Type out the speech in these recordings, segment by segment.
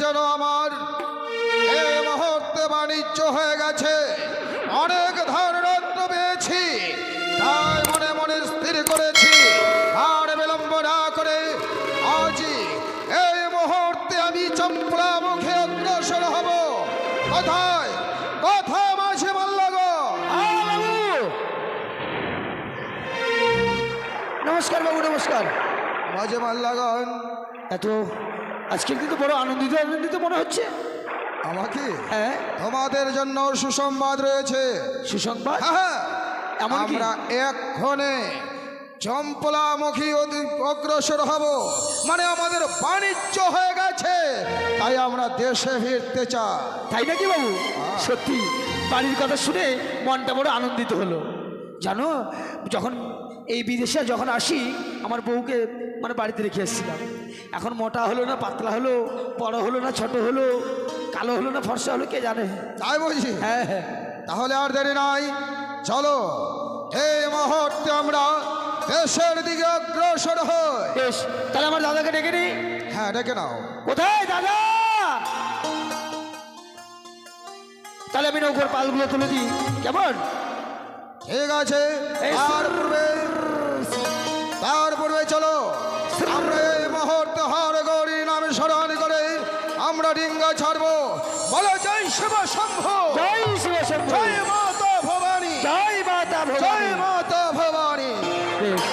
যেন আমার এই মুহূর্তে বাণিজ্য হয়ে গেছে, অনেক ধনরত্ন পেয়েছি, তাই মনে মনে স্থির করেছি আর বিলম্ব না করে আজই এই মুহূর্তে আমি চম্পলা মুখে অগ্রসর হব। কোথায় কথা মাঝে মাল্লা গো? নমস্কার বাবু, নমস্কার। মাঝে মাল্লাগন, এত আজকে কিন্তু বড় আনন্দিত আনন্দিত মনে হচ্ছে আমাকে হ্যাঁ। তোমাদের জন্য সুসংবাদ রয়েছে। সুসংবাদ? হ্যাঁ, এমন কি? আমরা এক্ষণে চম্পলামুখী অগ্রসর হব, মানে আমাদের বাণিজ্য হয়ে গেছে, তাই আমরা দেশে ফিরতে চাই। তাই নাকি বাবু? সত্যি বাড়ির কথা শুনে মনটা বড় আনন্দিত হলো। জানো, যখন এই বিদেশে যখন আসি আমার বউকে মানে বাড়িতে রেখে এসেছিলাম। এখন মোটা হলো না পাতলা হলো, বড় হলো না ছোট হলো, কালো হলো না ফর্সা হলো, কে জানে। তাই বলছি? হ্যাঁ হ্যাঁ। তাহলে আর দেরি নাই, চলো এই মুহূর্তে আমরা দেশের দিকে অগ্রসর হই। বেশ, তাহলে আমার দাদাকে ডেকে নি। হ্যাঁ, ডেকে নাও। কোথায় দাদা? তাহলে আমি নৌকোর পালগুলো তুলে দিই, কেমন? ঠিক আছে, এই তার পূর্বে চলো আমরা এই মুহূর্তে হর গৌরী নামে স্মরণ করে আমরা ডিঙ্গা ছাড়বো। বলো জয় শিব শম্ভু, জয় শিব শম্ভু, জয় মাতা ভবানী, জয় মাতা জয় ভবানী। মাতা ভবানী। বেশ।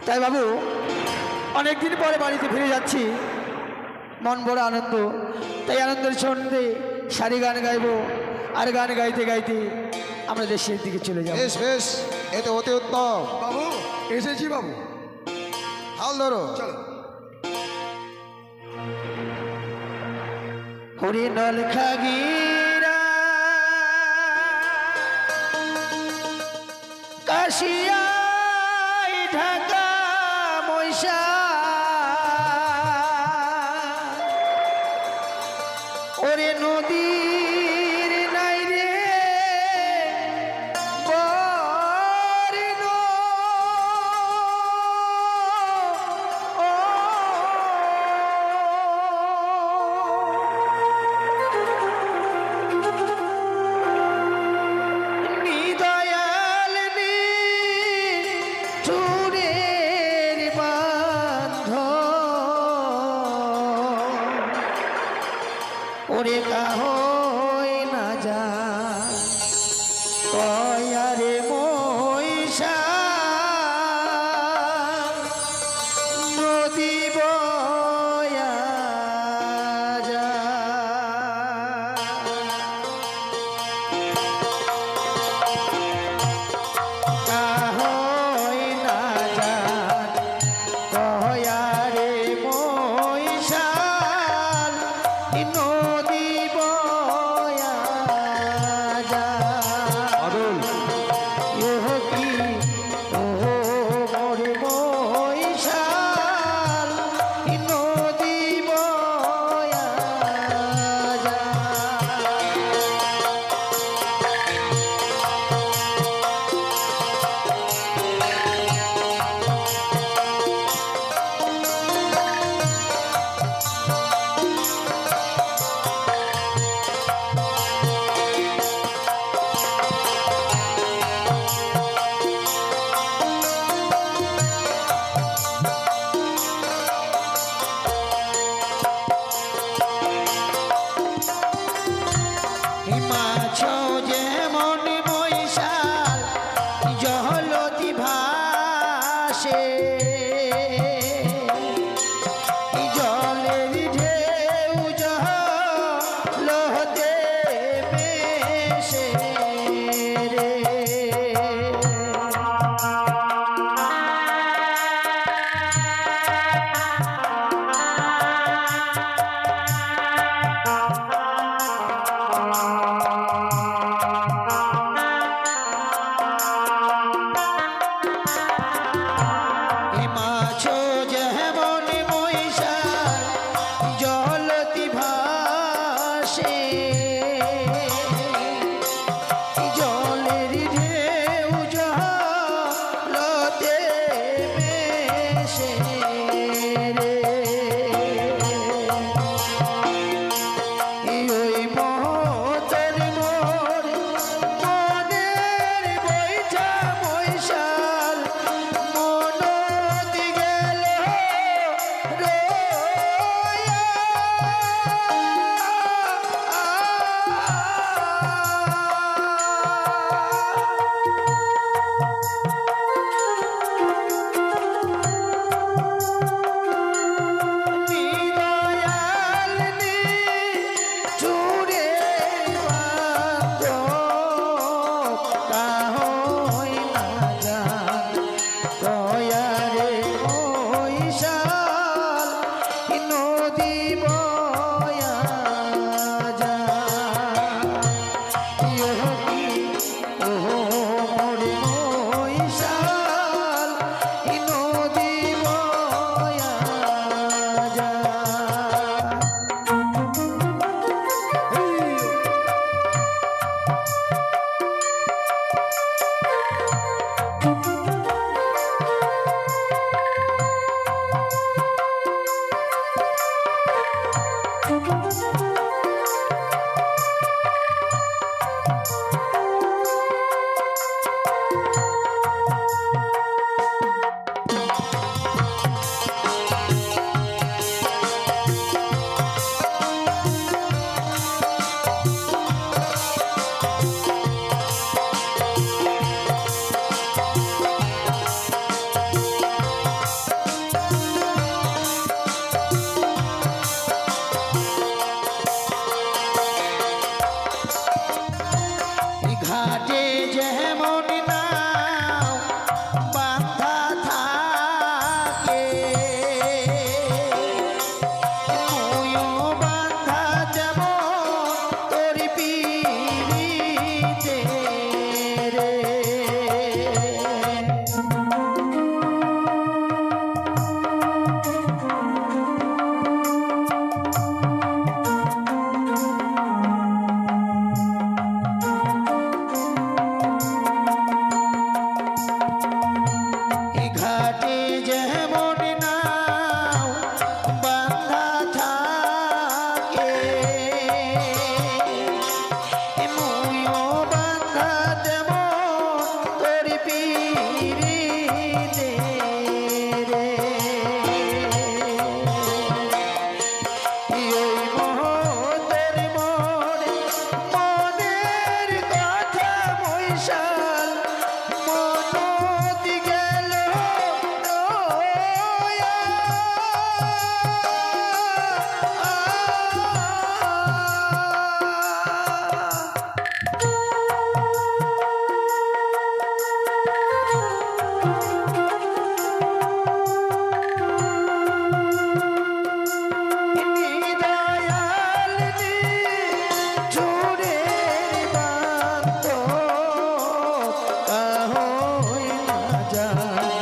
তাই বাবু, অনেকদিন পরে বাড়িতে ফিরে যাচ্ছি, মন বড় আনন্দ। তাই আনন্দের সন্ধে সারি গান গাইবো, আর গান গাইতে গাইতে আমরা দেশের দিকে চলে যাব। বেশ বেশ, এ তো অতি উত্তম। বাবু এসেছি বাবু, হাল ধরো। চলো। হরিণল খাগিরা কাশিয়াই ঢাকা মৈশা ওরে নদীর নাই রে বরিণ নিদয়াল নি চুরের বান্ধ ওরে কাহই না যা কয়ারে মহিষা নদী বয়া যা। কাহই না যান কয়ারে মহিষা নদী বয়া থাকে মুইও বাঁধা যেমন তোর পিড়িতে রে। ঘাটে যেমন নাও বাঁধা থাকে মুইও বাঁধা যেমন তোর পিড়িতে রে। এই মোহতের মনে মনের কথা মৈশাল মনতি গেল রয়া। নিদয়াল ঝুড়ের বান্ত কাহই না যায়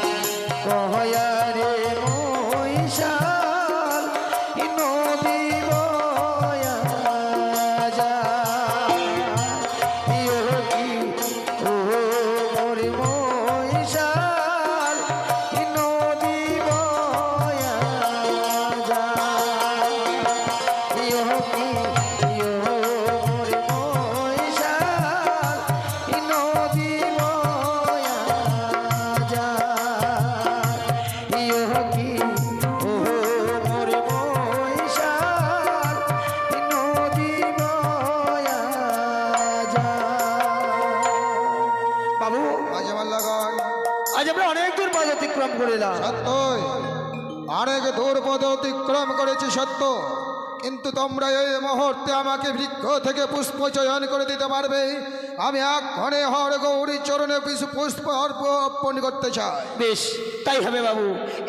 কহয়ারে মৈশাল নদী বয়া যায়। ইয়োগী ও মোর মৈশাল নদী বয়া যায়। ইয়োগী ইয়ো মোর মৈশাল নদী বয়া যায়। ইয়োগী ও মোর মৈশাল নদী বয়া যায়। বাবু মাঝে মাল্লাগণ আজ আমরা অনেক দূর পথ অতিক্রম করিলাম। সত্যই অনেক দূর পথ অতিক্রম করেছি সত্য, কিন্তু তোমরা এই মুহূর্তে আমাকে বৃক্ষ থেকে পুষ্প চয়ন করে দিতে পারবে? আমি এক্ষণে হর গৌরী চরণে কিছু পুষ্প অর্পণ করতে চাই। বেশ, তাই হবে বাবু।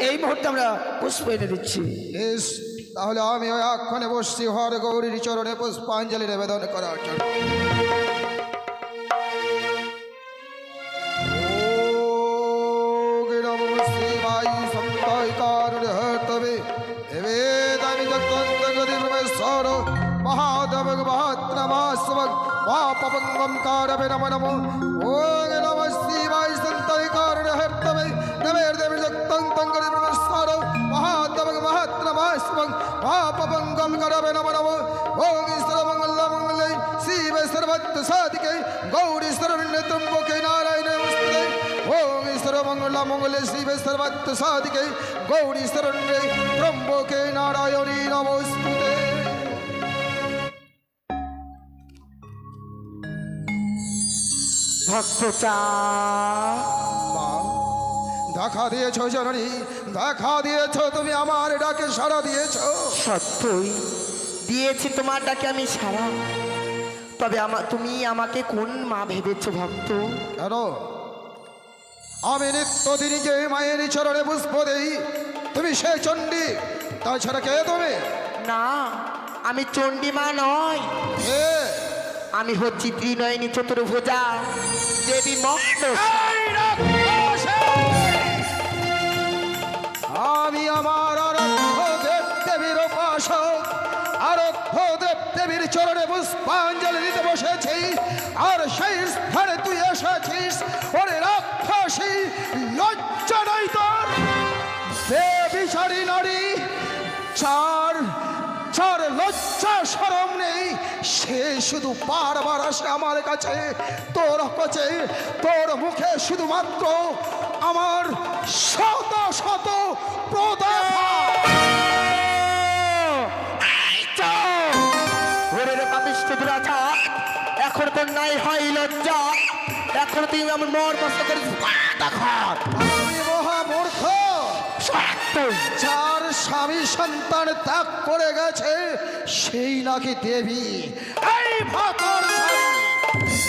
এই মুহূর্তে আমরা পুষ্প এনে দিচ্ছি। বেশ, তাহলে আমি ওই এক্ষণে বসছি হর গৌরীর চরণে পুষ্পাঞ্জলি নিবেদন করার জন্য। ওম নমঃ শিবায় সন্তয় কারুণ্য হর্তবে দেবেদামি জগদন্তগতি প্রবেশ্বর মহাদেব মহাত্রমাস্মক পাপঙ্গম কারবে নমঃ নমঃ। ওম নমঃ শিবায় সন্তয় কারুণ্য হর্তবে দেবেদামি জগদন্তগতি প্রবেশ্বর মহাদেব মহাত্রমাস্মক পাপঙ্গম কারবে নমঃ নমঃ। ওম সর্বমঙ্গল মঙ্গলে শিবে সর্বত্র সাধিকে গৌরী শরণ্যে ত্র্যম্বকে নারায়ণে নমস্তুতে। ওম সর্বমঙ্গল মঙ্গলে শিবে সর্বত্র সাধিকে গৌরী শরণ্যে ত্র্যম্বকে নারায়ণী নমস্তুতে। ভক্ত চা মা, দেখা দিয়েছ জননী, দেখা দিয়েছ, তুমি আমার ডাকে সাড়া দিয়েছ। সত্যই দিয়েছি তোমার ডাকে আমি সারা। তবে তুমি আমাকে কোন মা ভেবেছো ভক্ত? কেন? আমি নিত্যদিন যে মায়ের চরণে পুষ্প দেই, তুমি সে চণ্ডী, তাছাড়া কে তুমি? না, আমি চণ্ডী মা নয়, কে? আমি হচ্ছি ত্রিনয়নী চতুর্ভুজা দেবী মক্ত। আমি আমার আরাধ্য দেব দেবীর উপাসক, আরাধ্য দেব দেবীর চরণে পুষ্পাঞ্জলি দিতে বসেছি, আর সেই স্থানে তুই এসেছিস। ওরে রাক্ষসী, লজ্জা নাই তোর? বেবিচারী নারী, চার চার লজ্জা শরম নেই, সে শুধু বারবার আসে আমার কাছে, তোর কাছে, তোর মুখে শুধুমাত্র আমার শত শত প্রদাভা। এখন তোর নাই হয় লজ্জা, এখন তুই আমার মর বস্তা করে আমি মহামূর্খ, যার স্বামী সন্তান ত্যাগ করে গেছে সেই নাকি দেবী। এই ভাতর ছাড়ি,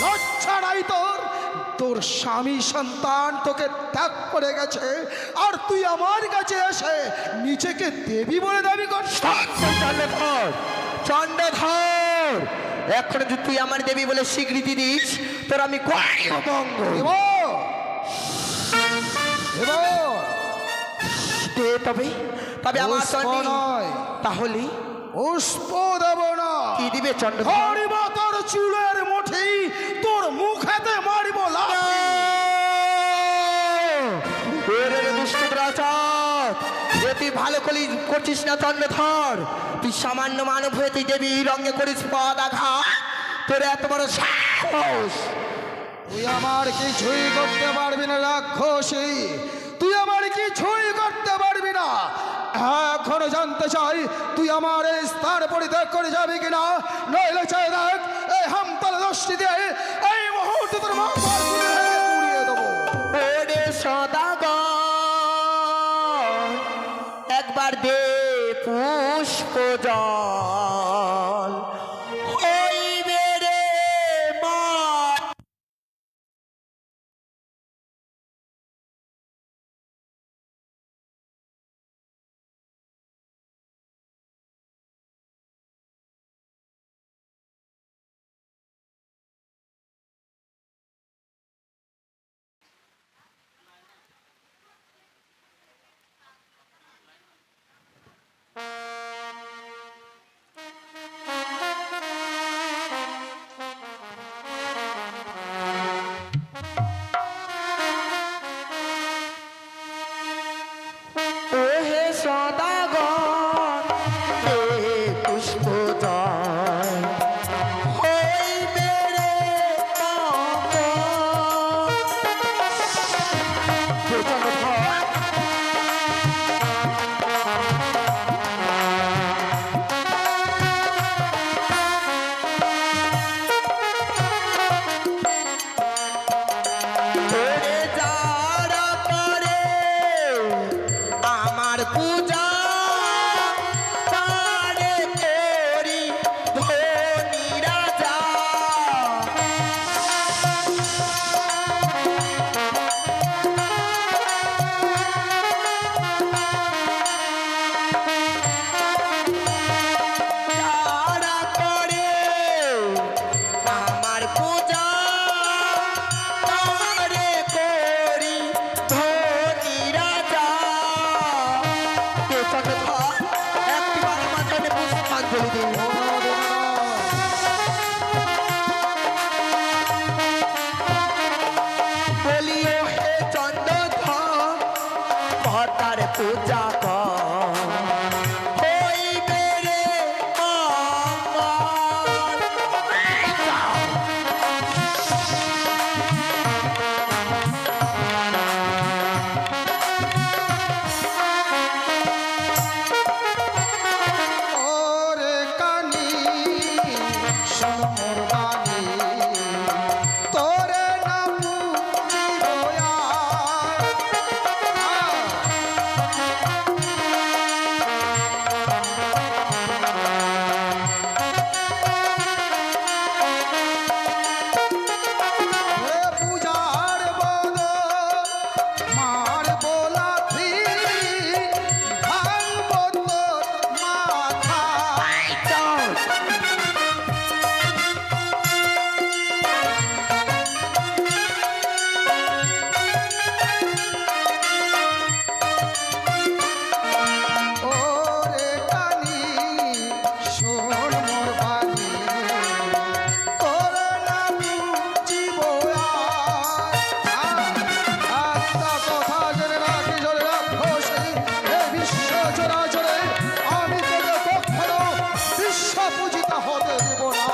লজ্জা নাই তোর? তোর স্বামী সন্তান তোকে ত্যাগ করে গেছে, আর তুই আমার কাছে এসে নিজেকে দেবী বলে দাবি করছিস? চন্দ্রধর, চন্দ্রধর, এখন যদি তুই আমার দেবী বলে স্বীকৃতি দিস, তোর আমি ভঙ্গ তবে তবে আমার পুষ্প চণ্ডী নয়। তাহলে পুষ্প দেব না। কি দিবে চন্দ্রধর? ধরিব তোর চুলের মুঠি, তোর মুখেতে মারিব লাথি। তুই ভালো করি করছিস না চন্দ্রধর। তুই সামান্য মানব হয়ে তুই দেবী রঙে করিস পদ আঘাত। তোর এত বড় সাহস! তুই আমার কিছুই করতে পারবি না রাক্ষসী, তুই আমার কিছুই করতে পারবি না। এখনো জানতে চাই তুই আমার এই স্থান পরিত্যাগ করে যাবি কিনা, নইলে চাই দেখ এই হামতাল দৃষ্টি দিয়ে এই মুহূর্তে তোর মাথা উড়িয়ে দেবো। ওরে সদাগর, একবার দে পুষ্প জল হইবে রে মা। ওহে সদাগর, দে পুষ্প জল হইবে রে মঙ্গল। ওরে যারা করে আমার পূজা, তারে করি ধনী রাজা। যারা করে আমার পূজা, তারে করি ধনী রাজা। চন্দ্রধর, একটিবার আমার জন্য পুষ্পাঞ্জলি দিন। বলিও হে চন্দ্রধর, ভটার পূজা কর হইবে রে মঙ্গল। ওরে কানি শোন মোর বাণী, তোরে না পুজিব আর। পূজার বদ মার বোলাথি, ভাঙব তোর মাথা। ওরে কানি শোন মোর বাণী, তোরে না বুঝিব আর। একটা কথা জেনে রাখি জোরে রাক্ষসী, এই বিশ্ব চরাচরে আমি তোকে কখনো বিশ্ব পূজিতা হতে দেব না।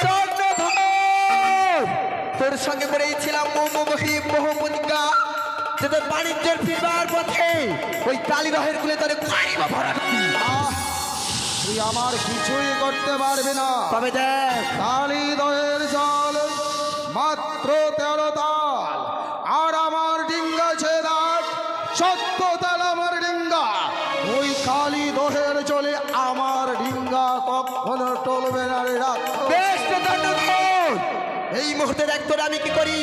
চন্দ্রধর, তোর সঙ্গে করেছিলাম বহু প্রতিজ্ঞা যে তোর বাণিজ্যের ফিরবার পথে ওই কালীরহের কুলে তোর মারিব ভরাটি। তুই আমার কিছুই করতে পারবি না। তবে দেখ কালী দহের জল মাত্র 13 তাল, আর আমার ডিঙ্গা ছেদাট 14 তাল আমার ডিঙ্গা। ওই কালী দহের জলে আমার ডিঙ্গা কখনো টলবে না রে রাখ। বেশ তো চন্দ্রধর, এই মুহূর্তে দেখ তোর আমি কি করি।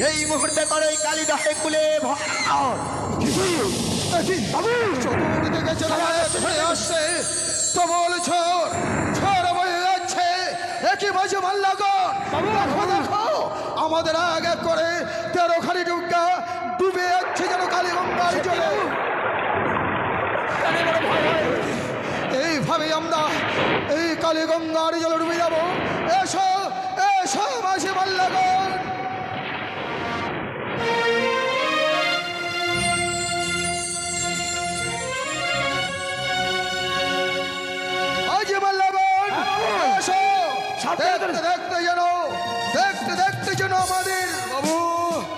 এই মুহূর্তে করো এই কালীদহে কুলে ভর। চতুর্দিকে জনমানব ভরে আসছে, প্রবল ঝড়, ঝড় বয়ে যাচ্ছে। একই মাঝে মাল্লাগণ, দেখো দেখো, আমাদের আগে করে 13 খানি ডুবকা ডুবে যাচ্ছে যেন কালীগঙ্গার জলে। এইভাবে আমরা এই কালীগঙ্গার জলে ডুবে যাবো। এসো এসো মাঝে মাল্লাগণ। মাঝে মাল্লাগণ, এসো। দেখতে দেখতে যেন আমাদের বাবু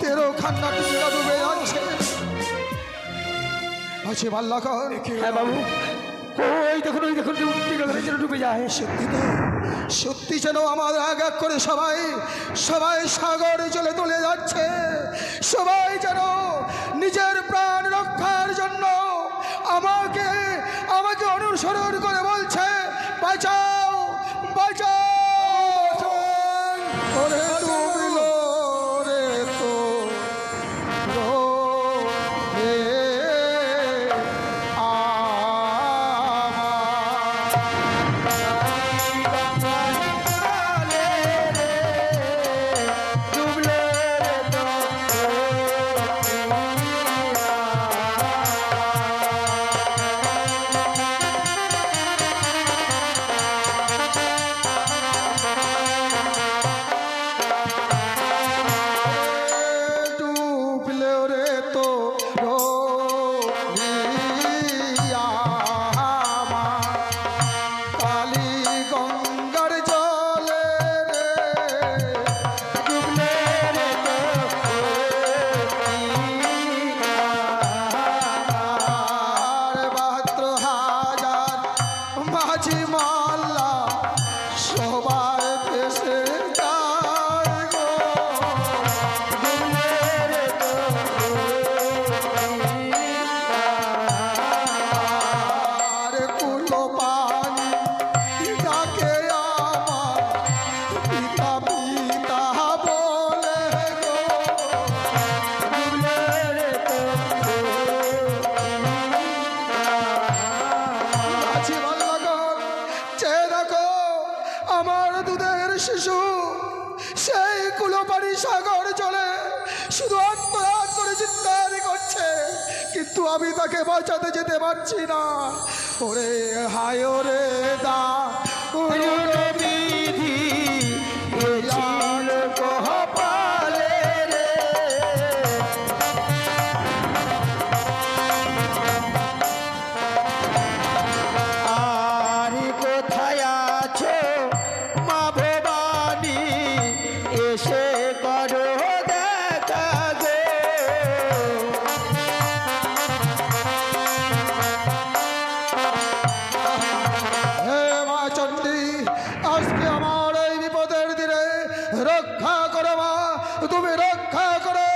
13 খান্না টুকরা ডুবে যাচ্ছে। মাঝে মাল্লাগণ, হ্যাঁ বাবু, ওই দেখুন যেন ডুবে যায়। সত্যি যেন আমাদের আগ আগ করে সবাই সবাই সাগর জলে চলে যাচ্ছে। সবাই যেন নিজের প্রাণ রক্ষার জন্য আমাকে আমাকে অনুসরণ করে বলছে, বাঁচাও বাঁচাও। ওরে ডুবলো রে তো রে মাঝি মাল্লা সবাই ভেসে যায় গো। আর কুলো পানি ডাকে আমার পিতা পিতা বলে গো। মাঝি মাল্লাগণ, চেয়ে দেখো আমার দুধের শিশু সেই কুলোপাড়ি সাগর জলে শুধু আত্মরাত করে চিৎকার করছে, কিন্তু আমি তাকে বাঁচাতে যেতে পারছি না। ওরে হায় ওরে দা ওরে বিধি কপালে রে। আর কোথায় আছো মা ভবানী, এসে করো দেখা গো। হে মা চণ্ডী, আজকে আমার এই বিপদের দিনে রক্ষা করো মা, তুমি রক্ষা করো।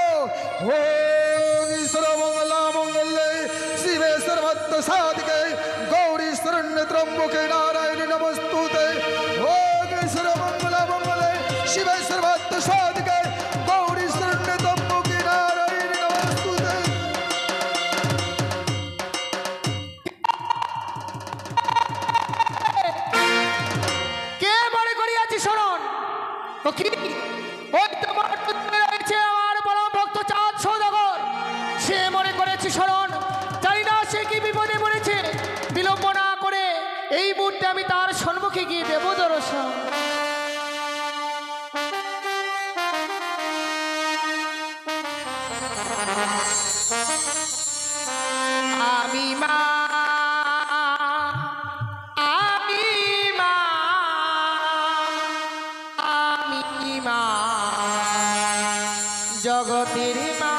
ওম সর্বমঙ্গলা মঙ্গলে শিবে সর্বত্র সাধিকে গৌরী শরণ্যে ত্রম্বকে নারায়ণী নমস্তুতে। ওম সর্বমঙ্গলা মঙ্গলে শিবে সর্বত্র সাধিকে গৌরী শরণ্যে ত্রম্বকে নারায়ণী নমস্তুতে। কে মনে করিয়াছি শরণ? ও কি? ওই তোমার পুত্র রয়েছে আমার পরম ভক্ত চাঁদ সৌদাগর, সে মনে করেছে শরণ। জানি না সে কি বিপদে পড়েছে। বিলম্ব না করে এই মুহূর্তে আমি তার সম্মুখে গিয়ে দেব দর্শন। আমি মা, আমি মা, আমি মা, জগতের মা।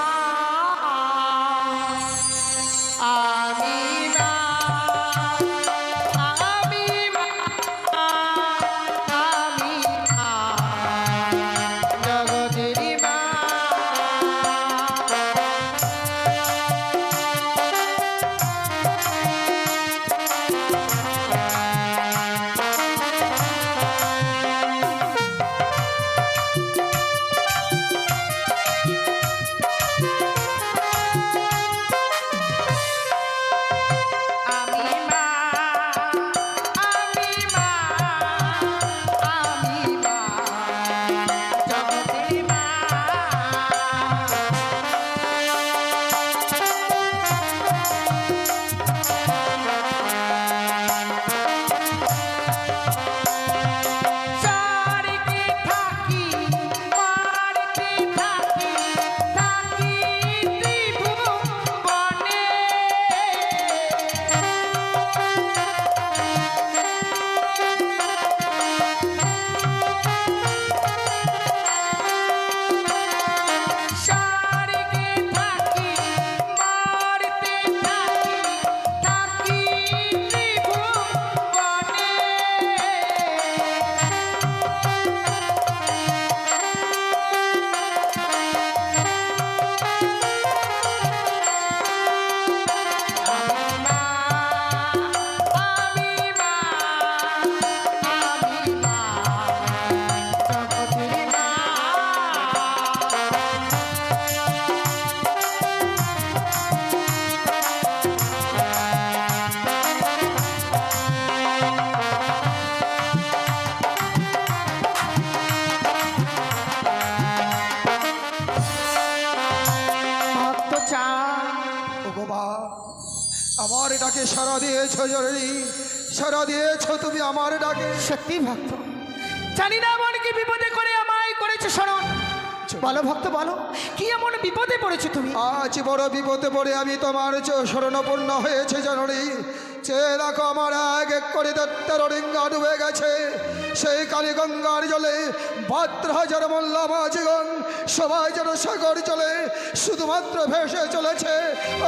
আমি মা, আমি মা, আমি মা, জগতের মা। ওগো মা, আমার ডাকে সারা দিয়েছ জননী, সারা দিয়েছ তুমি আমার ডাকে। সত্যি ভক্ত, জানি না এমন কি বিপদে করে আমায় করেছো স্মরণ। বলো ভক্ত বলো, কি এমন বিপদে পড়েছো তুমি? আজ বড় বিপদে পড়ে আমি তোমার শরণাপন্ন হয়েছে জননী। চেয়ে দেখো আমার এক এক করে 13 ডিঙ্গা ডুবে গেছে। সেই কালী গঙ্গার জলে 72,000 মোল্লা মাঝিগণ সবাই যেন সাগর চলে শুধুমাত্র ভেসে চলেছে।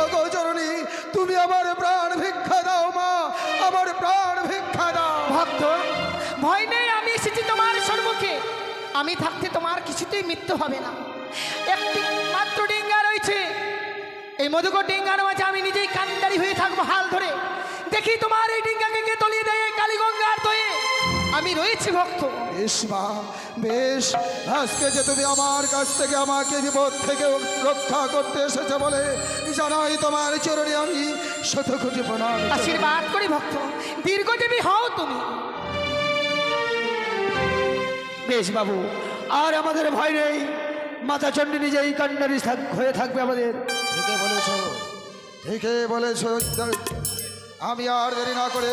ওগো জননী, তুমি আমার প্রাণ ভিক্ষা দাও মা, আমার প্রাণ ভিক্ষা দাও। ভক্ত ভয় নেই, আমি এসেছি তোমার সম্মুখে। আমি থাকতে তোমার কিছুতেই মৃত্যু হবে না। একটি মাত্র ডিঙ্গা রয়েছে, এই মধুকর ডিঙ্গার মাঝে আমি নিজেই কান্ডারি হয়ে থাকবো হাল ধরে। দেখি তোমার এই ডিঙ্গাকে কে তলিয়ে দেয় কালীগঙ্গার দয়ে। আমি রয়েছি ভক্ত। বেশ মা, বেশ। আজকে যে তুমি আমার কাছ থেকে আমাকে বিপদ থেকে রক্ষা করতে এসেছে বলে জানাই তোমার চরণে আমি শতকোটি প্রণাম। আশীর্বাদ করি ভক্ত, দীর্ঘজীবী হও তুমি। বেশ বাবু, আর আমাদের ভয় নেই। মাতা চণ্ডী নিজেই কান্ডারি হয়ে থাকবে আমাদের। ঠিকই বলেছ, ঠিকই বলেছ। আমি আর দেরি না করে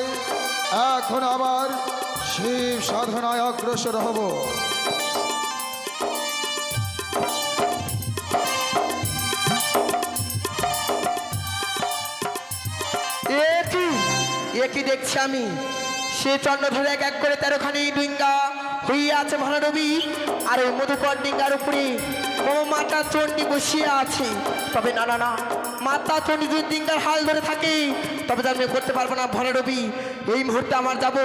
এখন আবার শিব সাধনায় অগ্রসর হব। এ কি দেখছি আমি? সে চন্দ্রধরে এক এক করে 13খানি ডিঙ্গা হইয়া আছে মহানবী, আর ওই মধুকর ডিঙ্গার উপরে ও মাতা চণ্ডী বসিয়া আছে। তবে না না না, মাতা চণ্ডী যদি ডিঙ্গার হাল ধরে থাকে তবে তো আমি করতে পারবো না মহানবী। এই মুহূর্তে আমার যাব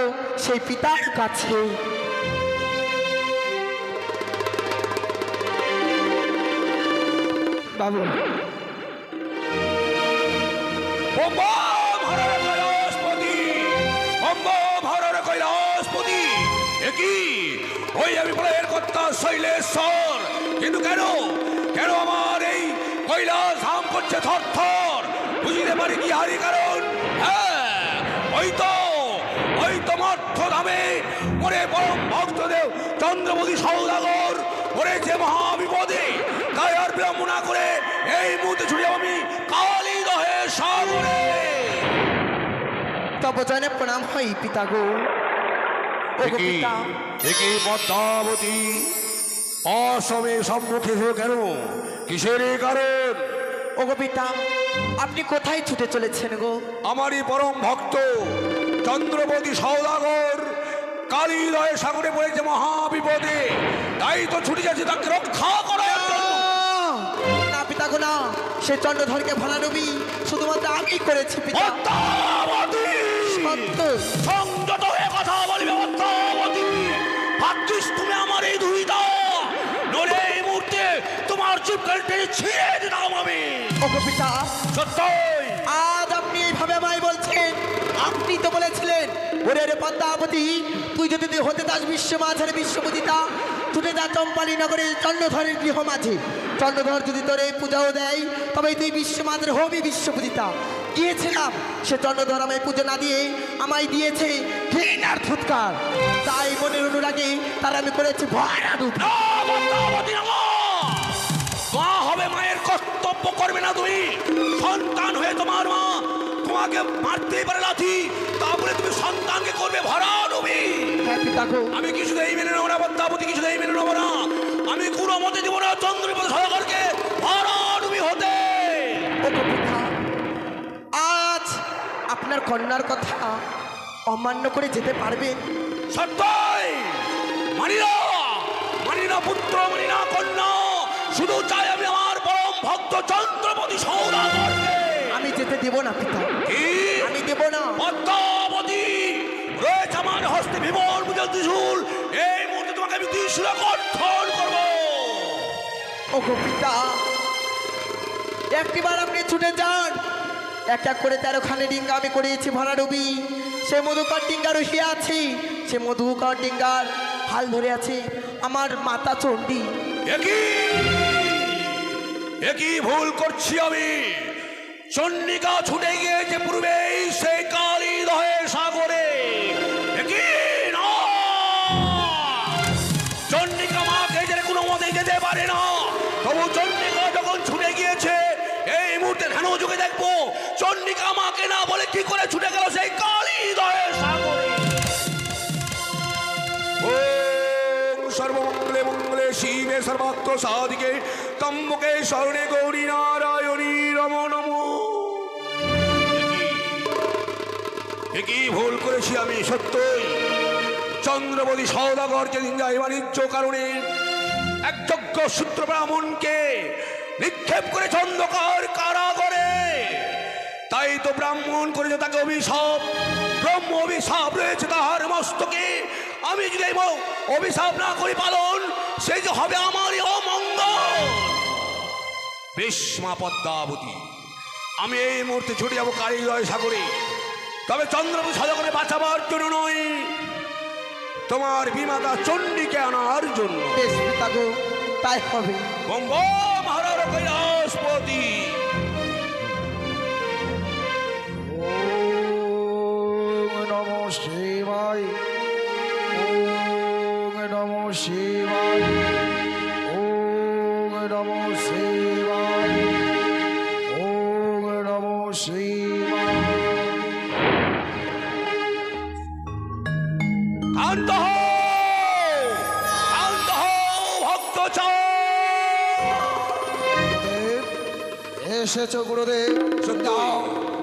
সেই পিতার কাছে। বাবু ওই আমি প্রলয়ের কর্তা শৈলেশ্বর, কিন্তু কেন কেন আমার এই কৈলাস ধাম করছে থর থর? বুঝিতে পারি কি হারি কারণ? হ্যাঁ, ওই তো মর্থ ধামে ওরে পরম ভক্তদেব চন্দ্রমতি সৌদাগর পড়েছে মহাবিপদে। তাই আর বিলম্ব না করে এই মুহূর্তে ছুটে আমি কালী দহে সাগরে। তব জনে প্রণাম হই পিতা গো। ওগো পিতা, দেখি পদ্মাবতী অসমে সম্মুখে হয়ে কেন? কিসের এই কারণ? ওগো পিতা, আপনি কোথায় ছুটে চলেছেন গো? আমারই পরম ভক্ত চন্দ্রবতী সৌদাগর কালীলয়ে সাগরে পড়েছে মহাবিপদে। তাই তো ছুটে যাচ্ছে তাকে রক্ষা করার জন্য। না পিতা গো না, সে চন্দ্রধরকে ভোলানবী শুধুমাত্র আমি করেছি পিতা। পদ্মাবতী, সত্য। সংযত হয়ে কথা বলবে পদ্মাবতী। ভাগ্যিস তুমি আমার এই দুইটা, নইলে এই মুহূর্তে তোমার জীবন টেনে ছিঁড়ে দিতাম আমি। ওগো পিতা, সত্যই আজ আপনি এইভাবে আমায় বলছেন? আপনি তো বলেছিলেন ওরে রে পদ্মাবতী, তুই যদি তুই হতে দাস বিশ্ব মাঝারে বিশ্বপতিতা, ছুটে যা চম্পালী নগরে চন্দ্রধরের গৃহ মাঝে। চন্দ্রধর যদি তোর এই পূজাও দেয় তবে তুই বিশ্ব মাঝারে হবি বিশ্বপতিতা। গিয়েছিলাম, সে চন্দ্রধর আমায় পুজো না দিয়ে আমায় দিয়েছে ঘৃণার ফুৎকার। তাই মনের অনুরাগে তার আমি করেছি ভয়ানক। মা হবে, মায়ের কর্তব্য করবে না তুমি? সন্তান হয়ে তোমার মা তোমাকে মারতেই পারে লাথি, তা বলে তুমি সন্তানকে করবে ভরা ডুবি? হ্যাঁ পিতা গো, আমি কিছুতেই মেনে নেবো না পদ্মাবতী, কিছুতেই মেনে নেবো না। আমি কোনো মতে দিব না চন্দ্রপতি সরকারকে ভরা ডুবি হতে। ওগো পিতা, আজ আপনার কন্যার কথা অমান্য করে যেতে পারবেন? সত্যই মানি না পুত্র, মানি না কন্যা, শুধু চাই আমি আমার পরম ভক্ত চন্দ্রপতি সৌদাগরকে। আমি যেতে দেব না পিতা, কি? আমি দেব না। পদ্মাবতী, রয়েছে আমার হস্তে বিমল মুজল ত্রিশূল। এই মুহূর্তে তোমাকে আমি ত্রিশূলে কণ্ঠন করবো। ওগো পিতা, একটিবার আপনি ছুটে যান। এক এক করে 13খানি ডিঙ্গা আমি করিয়েছি ভরাডুবি। সে মধুকর ডিঙ্গা রহিয়া আছে, সে মধুকর ডিঙ্গার হাল ধরে আছে আমার মাতা চণ্ডী। একই ভুল করছি আমি। চন্ডিকা ছুটে গিয়েছে পূর্বেই সেই কালী দহে সাগরে। চন্ডিকা মাকে যে কোনো মতে যেতে পারে না, তবু চন্ডিকা যখন ছুটে গিয়েছে এই মুহূর্তে এখানেও যুগে দেখবো চন্ডিকা আমাকে না বলে কি করে ছুটে গেল সেই কালিদয়ের সাগরে। ওম সর্বমঙ্গলে মঙ্গলে শিবে সর্বাত্ম সাধিকে তম্বকে শরণে গৌরী নারায়ণী নমো নমো। কি ভুল করেছি আমি সত্যই। চন্দ্রবতী সওদাগর যেদিন যায় বাণিজ্য কারণে এক যজ্ঞ সূত্র ব্রাহ্মণকে নিক্ষেপ করে অন্ধকার কারাগারে, তাই তো ব্রাহ্মণ করেছে তাকে অভিশাপ, ব্রহ্ম অভিশাপ রয়েছে তাহার মস্তকে। আমি যদি এই অভিশাপ না করি পালন, সেই যে হবে আমারই অমঙ্গল। ভীষ্মা পদ্মাবতী, আমি এই মুহূর্তে ছুটে যাবো কালিদয় সাগরে, তবে চন্দ্রবতী সওদাগরে বাঁচাবার জন্য নয়, তোমার বিমাতা চণ্ডীকে আনার জন্য। বেশ পিতাগো, তাই হবে। বঙ্গ মহারাজ কৈলাসপতি। ওম নমঃ শিবায়, ওম নমঃ শিবায়, ওম নমঃ শিবায়, ওম নমঃ শিবায়। শান্ত হও, শান্ত হও ভক্ত গুরুদেব, এসেছো গুরুদেব। যাও,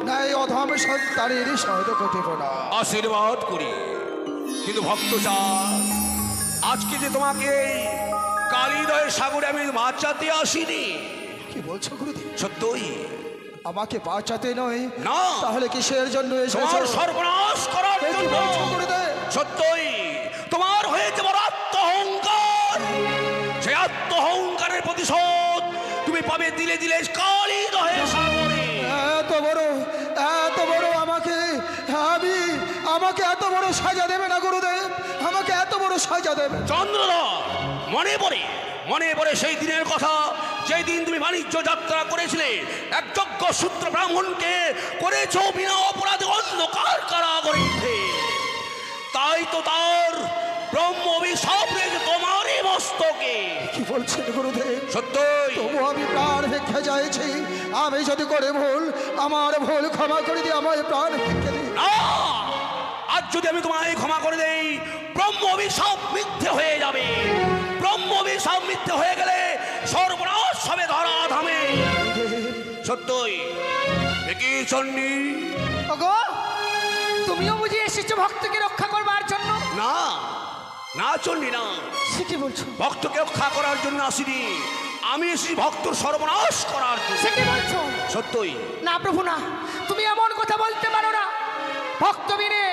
নাই অধম সন্তানের সহজ কটিব না। আশীর্বাদ করি, কিন্তু ভক্ত চান আজকে যে তোমাকে এই কালিদয়ের সাগরে আমি বাঁচাতে আসিনি। কি বলছো গুরুদেব? সত্যই আমাকে বাঁচাতে নয়, না, তাহলে কিসের জন্য এসেছো? তোমার সর্বনাশ করার এ কি জন্য। বলছো গুরুদেব? সত্যই তোমার হয়েছে বড় আত্মহংকার, সেই আত্মহংকারের প্রতিশোধ তুমি পাবে দিলে দিলে কালিদয়ের সাগরে। এত বড় আমাকে এত বড় সাজা দেবে না গুরুদেব, আমাকে এত বড় সাজা দেবে। চন্দ্রধর, মনে পড়ে সেই দিনের কথা, যেই দিন তুমি বাণিজ্য যাত্রা করেছিলে, এক যজ্ঞ সূত্র ব্রাহ্মণকে করেছো বিনা অপরাধে অন্ধকার কারাগারে রেখে। তাই তো তার ব্রহ্ম অভিশাপ রয়েছে তোমারই মস্তকে। কি বলছেন গুরুদেব? সত্যই তবু আমি প্রাণ ভিক্ষা চাইছি, আমি যদি করে ভুল, আমার ভুল ক্ষমা করে দিয়ে আমায় প্রাণ ভিক্ষা দিই। না, আজ যদি আমি তোমায় ক্ষমা করে দেই, ব্রহ্ম অভিশাপ মিথ্যে হয়ে যাবে। ব্রহ্ম অভিশাপ মিথ্যে হয়ে গেলে সর্বনাশ হবে ধরাধামে। সত্যই কি চণ্ডী? ওগো, তুমিও বুঝি এসেছো ভক্তকে রক্ষা করবার জন্য? না না চণ্ডী না, সে কি বলছো? ভক্তকে রক্ষা করার জন্য আসিনি, আমি এসেছি ভক্তর সর্বনাশ করার জন্য। সে কি বলছো? সত্যই না প্রভু না, তুমি এমন কথা বলতে পারো না। ভক্ত বিনে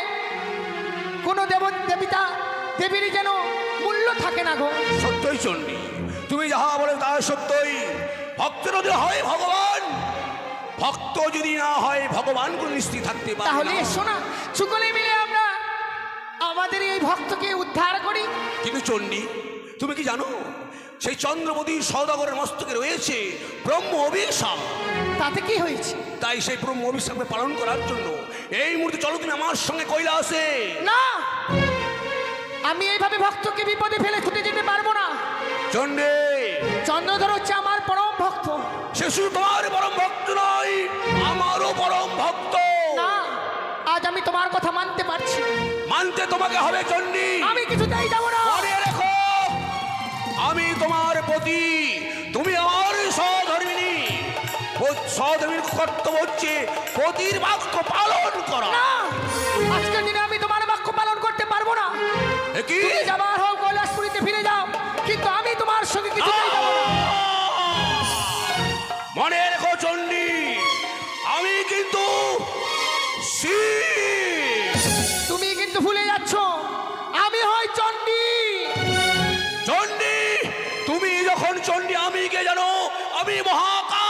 কোনো দেবতা দেবীর যেন মূল্য থাকে না গো। সত্যই চণ্ডী, তুমি যাহা বলে তা সত্যই। ভক্ত যদি হয় ভগবান, ভক্ত যদি না হয় ভগবান কোনো নিশ্চিত থাকতে পারে তাহলে না। এসো না, সকলে মিলে আমরা আমাদের এই ভক্তকে উদ্ধার করি। কিন্তু চণ্ডী, তুমি কি জানো সেই চন্দ্রবতী সওদাগরের মস্তকে রয়েছে ব্রহ্ম অভিশাপ? তাতে কি হয়েছে? তাই সেই ব্রহ্ম অভিশাপকে পালন করার জন্য এই মুহূর্তে চলো তুমি আমার সঙ্গে কৈলাসে। না, আমি এইভাবে ভক্তকে বিপদে ফেলে ছুটে যেতে পারবো না। চণ্ডী, চন্দ্রধর হচ্ছে আমার পরম ভক্ত। সে শুধু তোমার পরম ভক্ত নয়, আমারও পরম ভক্ত। না, আজ আমি তোমার কথা মানতে পারছি না। মানতে তোমাকে হবে চণ্ডী। আমি কিছুতেই যাবো না। মনে রেখো, আমি তোমার পতি, তুমি আমার সহধর্মিনী। সহধর্মীর কর্তব্য হচ্ছে পতির বাক্য পালন করা। না, আজকের দিনে আমি তোমার বাক্য পালন করতে পারবো না। এ কি? তুমি যাবার হোক কৈলাসপুরীতে ফিরে যাও, কিন্তু আমি তোমার সঙ্গে কিছুতেই যাবো না। মনে রেখো চণ্ডী, আমি কিন্তু শিব। তুমি কিন্তু ভুলে যাচ্ছ, আমি হই চণ্ডী। চণ্ডী, তুমি যখন চণ্ডী, আমি কে জানো? আমি মহাকাল।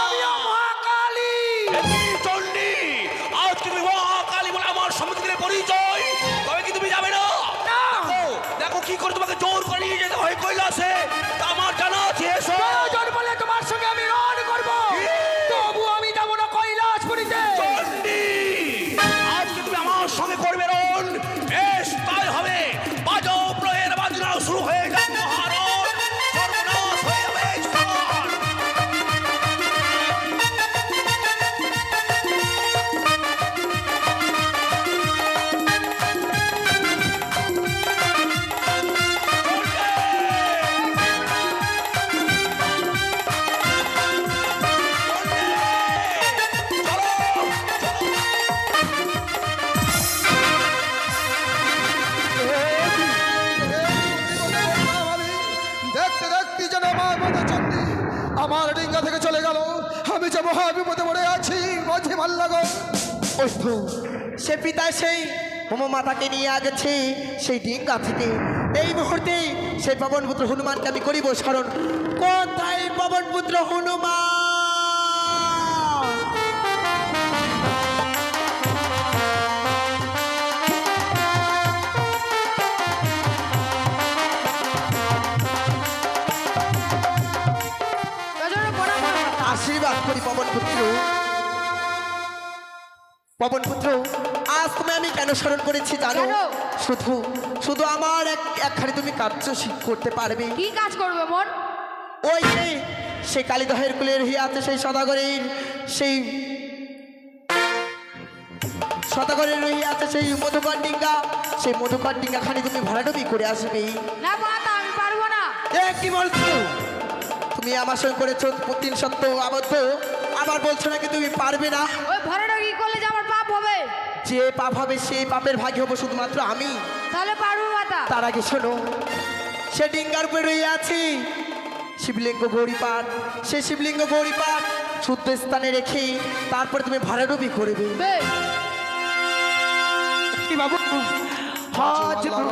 আমিও মহাকালী। চণ্ডী, আজ তুমি মহাকালী বলে আমার সম্মুখে পরিচয়, তবে কি তুমি যাবে না? না। দেখো কি করে তোমাকে জোর করে নিয়ে যেতে হয় কৈলাসে, তা আমার জানা আছে। এসো। প্রয়োজন বলে তোমার সঙ্গে আমি রণ করবো, তবু আমি যাবো না কৈলাসপুরীতে। চণ্ডী, আজকে তুমি আমার সঙ্গে করবে রণ। বেশ, তাই হবে। বাজাও প্রয়ের বাজনা শুরু হয়ে যাবে। মহারণ সর্বনাশ হয়ে যাবে। মহাবিপদে পড়ে আছি মাঝে মাল্লাগন। ওই তো সে পিতা সেই হোমো মাতাকে নিয়ে গেছে সেই ডিঙ্গা থেকে। এই মুহূর্তে সেই পবনপুত্র হনুমানকে আমি করিব স্মরণ। কোথায় পবনপুত্র হনুমান? আশীর্বাদ করি পবনপুত্র। পবনপুত্র, আজ তুমি আমি কেন স্মরণ করেছি জানো? কেন? শুধু শুধু আমার একখানে তুমি কার্য করতে পারবে। কি কাজ করবে মন? ওই যে সেই কালীদহের কুলের হিয়াতে সেই সদাগরের সেই সদাগরের রহিয়াছে সেই মধুকর ডিঙ্গা, সেই মধুকর ডিঙ্গা খানি তুমি ভরাডুবি করে আসবে। না মাতা, আমি পারবো না। এ কি বলছো? তুমি আমার সঙ্গে করেছো প্রতিদিন সত্য আবদ্ধ, আবার বলছো নাকি তুমি পারবে না? ওই ভরাটা কি করলে যে আমার পাপ হবে? যে পাপ হবে সেই পাপের ভাগী হবো শুধুমাত্র আমি। তাহলে পারবো মাতা। তার আগে শোনো, সে ডিঙ্গার উপরে রয়ে আছি শিবলিঙ্গ গৌরীপাঠ। সে শিবলিঙ্গ গৌরীপাঠ শুদ্ধ স্থানে রেখে তারপরে তুমি ভাড়াডুবি করবে। বেশ। কি বাবু হাত জোড়ো।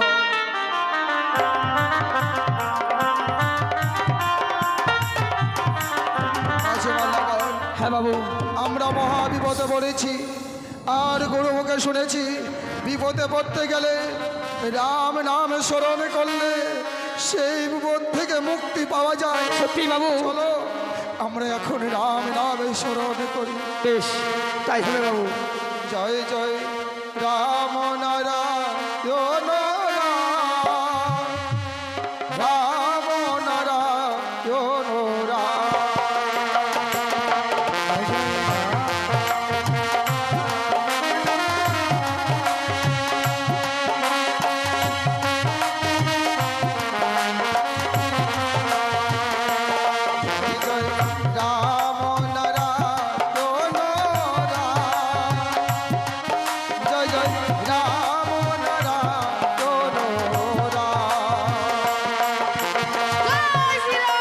মাঝে মাল্লাগন, হ্যাঁ বাবু, আমরা মহাবিপদে পড়েছি আর গুরুমুখে শুনেছি বিপদে পড়তে গেলে রাম নাম স্মরণ করলে সেই বিপদ থেকে মুক্তি পাওয়া যায়। সত্যি বাবু। চলো আমরা এখন রাম নাম স্মরণ করি। বেশ, তাই হবে বাবু। জয় জয় রাম নারায়ণ রাম নারায়ণ রাম। জয় রাম নারায়ণ রাম। জয় জয় রাম নারায়ণ রাম। জয় শ্রীরাম।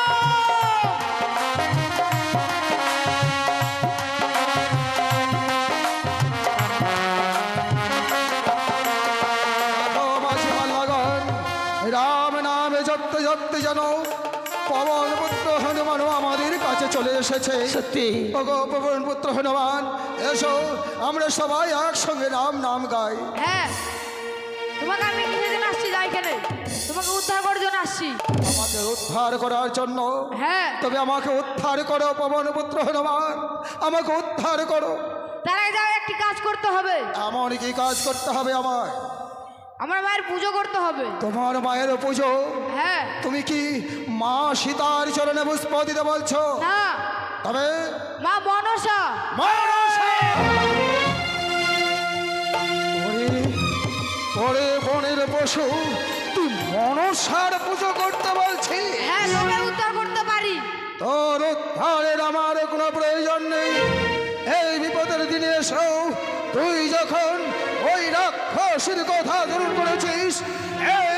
রাম নামে জপতে জপতে যেন পবন পুত্র হনুমান আমাদের কাছে চলে এসেছে। সত্যি ওগো পবন পুত্র হনুমান, এসো আমরা সবাই একসঙ্গে রাম নাম গাই। হ্যাঁ, তোমাকে আমি কিসের জন্য আসছি যাই কেনে? তোমাকে উদ্ধার করার জন্য আসছি। আমাকে উদ্ধার করার জন্য? হ্যাঁ। তবে আমাকে উদ্ধার করো পবন পুত্র হনুমান, আমাকে উদ্ধার করো। তার আগে যাও, একটি কাজ করতে হবে। এমন কি কাজ করতে হবে আমার? আমার মায়ের পুজো করতে হবে। তোমার মায়ের পুজো? হ্যাঁ। তুমি কি মা সীতার চরণে পুষ্প দিতে বলছো? না, তবে মা মনসা। মনসা! ওরে বনের পশু, তুই মনসার পুজো করতে বলছিস? হ্যাঁ, তোমরা উদ্ধার করতে পারি। তোর উদ্ধারের আমার কোনো প্রয়োজন নেই। এই বিপদের দিনে এসো, তুই যখন ওই রাক্ষসীর কথা দূর করেছিস, এই